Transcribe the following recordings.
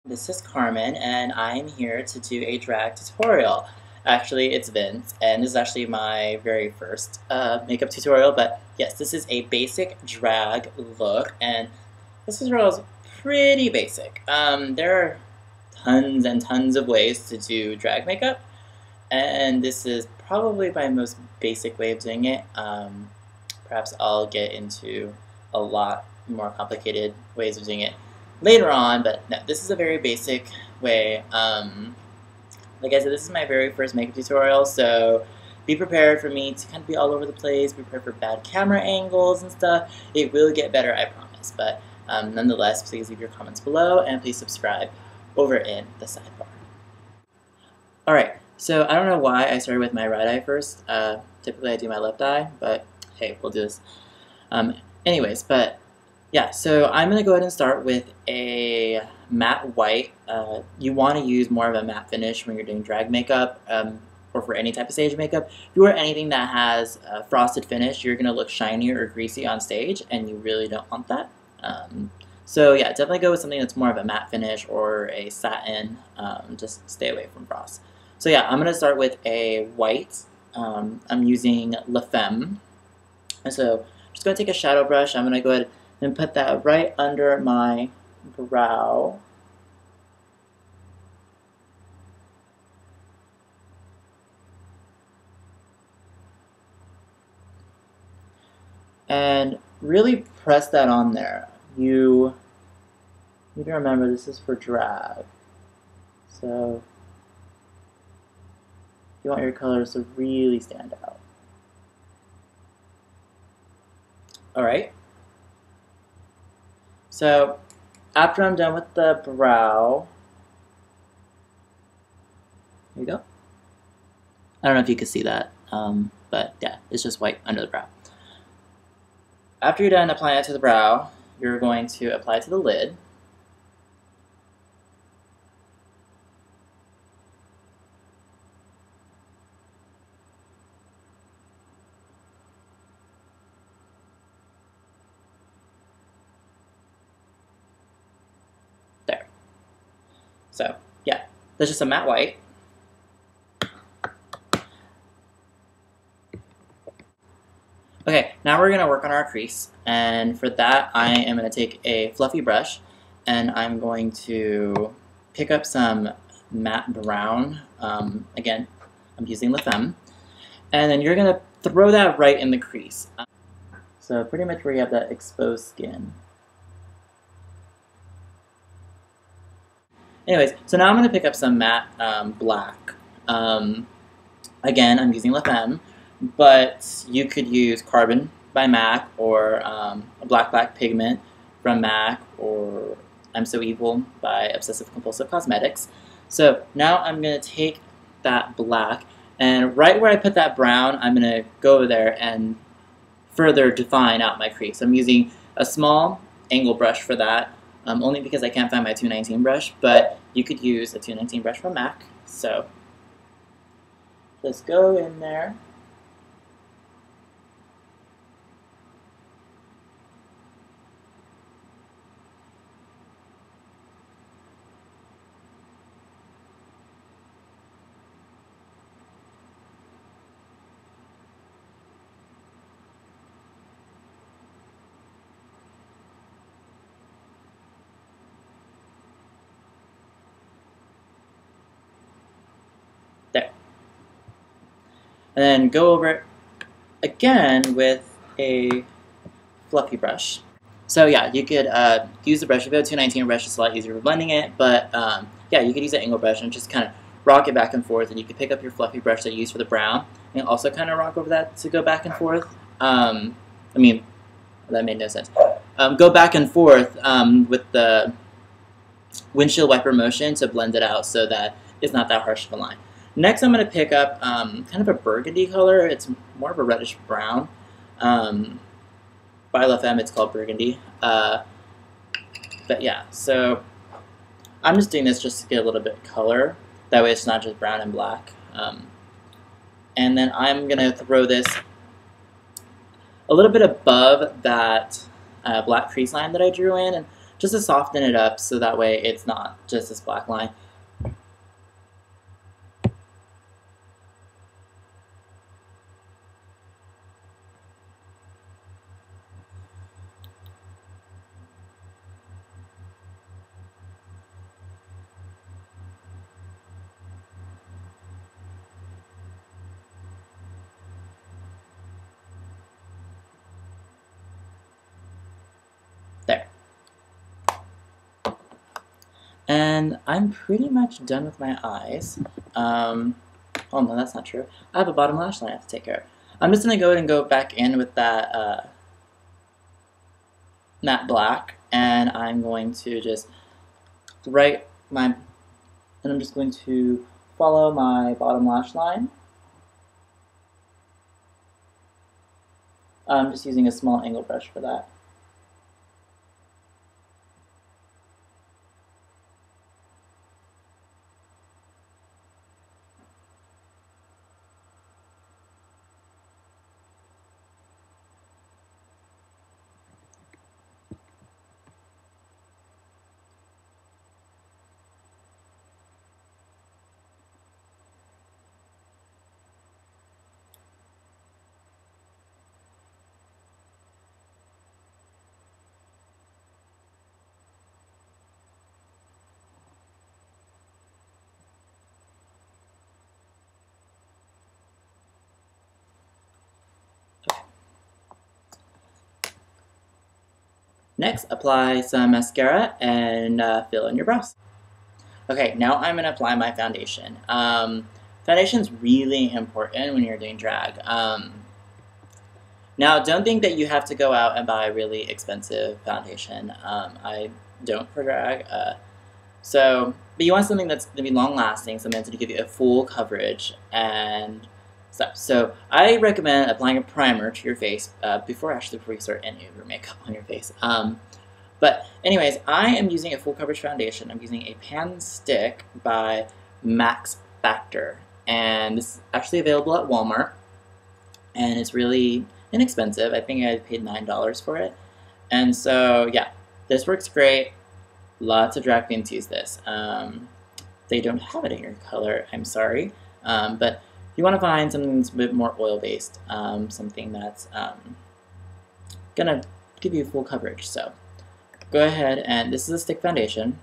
This is Carmen, and I'm here to do a drag tutorial. Actually, it's Vince, and this is actually my very first makeup tutorial, but yes, this is a basic drag look, and this tutorial is pretty basic. There are tons and tons of ways to do drag makeup, and this is probably my most basic way of doing it. Perhaps I'll get into a lot more complicated ways of doing it later on, but no, this is a very basic way. Like I said, this is my very first makeup tutorial, so be prepared for me to kind of be all over the place, be prepared for bad camera angles and stuff. It will get better, I promise, but nonetheless, please leave your comments below, and please subscribe over in the sidebar. Alright, so I don't know why I started with my right eye first. Typically I do my left eye, but hey, we'll do this. Anyways, but yeah, so I'm going to go ahead and start with a matte white. You want to use more of a matte finish when you're doing drag makeup or for any type of stage makeup. If you wear anything that has a frosted finish, you're going to look shinier or greasy on stage, and you really don't want that. So yeah, definitely go with something that's more of a matte finish or a satin. Just stay away from frost. So yeah, I'm going to start with a white. I'm using La Femme. So I'm just going to take a shadow brush. I'm going to go ahead and put that right under my brow. And really press that on there. You need to remember this is for drag. So you want your colors to really stand out. Alright. So after I'm done with the brow, there you go. I don't know if you can see that, but yeah, it's just white under the brow. After you're done applying it to the brow, you're going to apply it to the lid. There. So, yeah, that's just a matte white. Okay, now we're going to work on our crease, and for that I am going to take a fluffy brush and I'm going to pick up some matte brown. Again, I'm using La Femme, and then you're going to throw that right in the crease. So pretty much where you have that exposed skin. Anyways, so now I'm going to pick up some matte black. Again, I'm using La Femme, but you could use Carbon by MAC, or a Black Pigment from MAC, or I'm So Evil by Obsessive Compulsive Cosmetics. So now I'm going to take that black, and right where I put that brown, I'm going to go over there and further define out my crease. I'm using a small angle brush for that, only because I can't find my 219 brush, but you could use a 219 brush from MAC. So just go in there. There. And then go over it again with a fluffy brush. So yeah, you could use the brush. If you have a 219 brush, it's a lot easier for blending it, but yeah, you could use an angle brush and just kind of rock it back and forth, and you could pick up your fluffy brush that you use for the brown and also kind of rock over that to go back and forth. I mean, that made no sense. Go back and forth with the windshield wiper motion to blend it out so that it's not that harsh of a line. Next, I'm going to pick up kind of a burgundy color. It's more of a reddish brown. By La Femme, it's called Burgundy. But yeah, so I'm just doing this just to get a little bit of color. That way it's not just brown and black. And then I'm going to throw this a little bit above that black crease line that I drew in. And just to soften it up so that way it's not just this black line. There. And I'm pretty much done with my eyes. Oh no, that's not true. I have a bottom lash line I have to take care of. I'm just going to go ahead and go back in with that matte black, and I'm going to just and I'm just going to follow my bottom lash line. I'm just using a small angle brush for that. Next, apply some mascara and fill in your brows. Okay, now I'm going to apply my foundation. Foundation's really important when you're doing drag. Now, don't think that you have to go out and buy really expensive foundation. I don't for drag. But you want something that's going to be long-lasting, something that's going to give you a full coverage and stuff. So I recommend applying a primer to your face before you start any of your makeup on your face. But anyways, I am using a full coverage foundation. I'm using a Pan Stick by Max Factor. And this is actually available at Walmart. And it's really inexpensive. I think I paid $9 for it. And so, yeah, this works great. Lots of drag queens use this. They don't have it in your color, I'm sorry. But you want to find something that's a bit more oil-based, something that's gonna give you full coverage. So go ahead, and this is a stick foundation.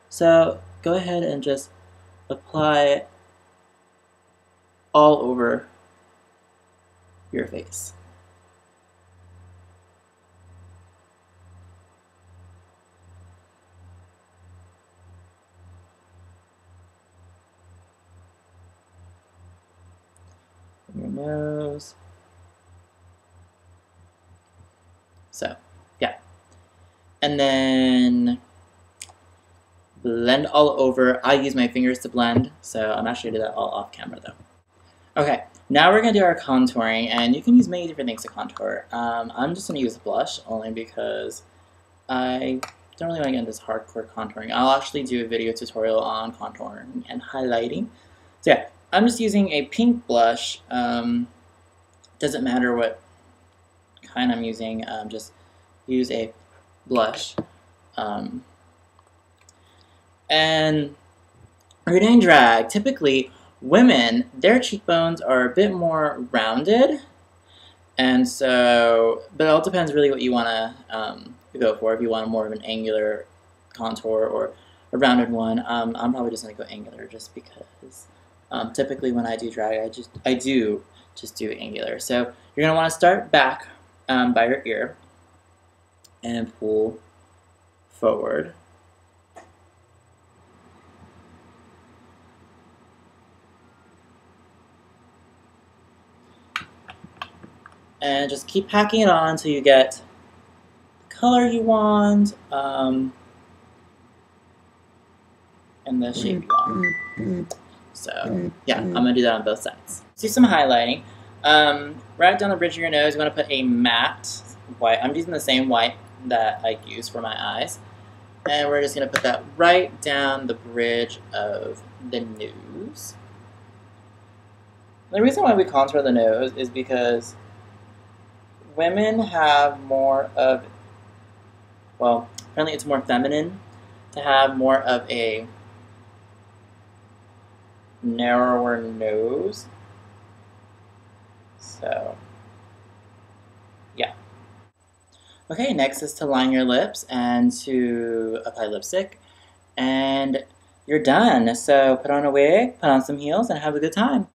So go ahead and just apply it all over your face. Your nose. So, yeah. And then blend all over. I use my fingers to blend, so I'm actually going to do that all off camera though. Okay, now we're going to do our contouring, and you can use many different things to contour. I'm just going to use a blush, only because I don't really want to get into this hardcore contouring. I'll actually do a video tutorial on contouring and highlighting. So yeah, I'm just using a pink blush. Doesn't matter what kind I'm using, just use a blush. And when you're doing drag, typically women, their cheekbones are a bit more rounded, and so, but it all depends really what you want to go for. If you want more of an angular contour or a rounded one, I'm probably just going to go angular just because typically when I do drag, I do just do angular. So you're going to want to start back by your ear and pull forward. And just keep packing it on until you get the color you want and the shape you want. So yeah, I'm going to do that on both sides. Let's do some highlighting. Right down the bridge of your nose, you want to put a matte white. I'm using the same white that I use for my eyes. And we're just going to put that right down the bridge of the nose. The reason why we contour the nose is because women have more of, well, Apparently it's more feminine to have more of a narrower nose. So, yeah. Okay, next is to line your lips and to apply lipstick. And you're done. So put on a wig, put on some heels, and have a good time.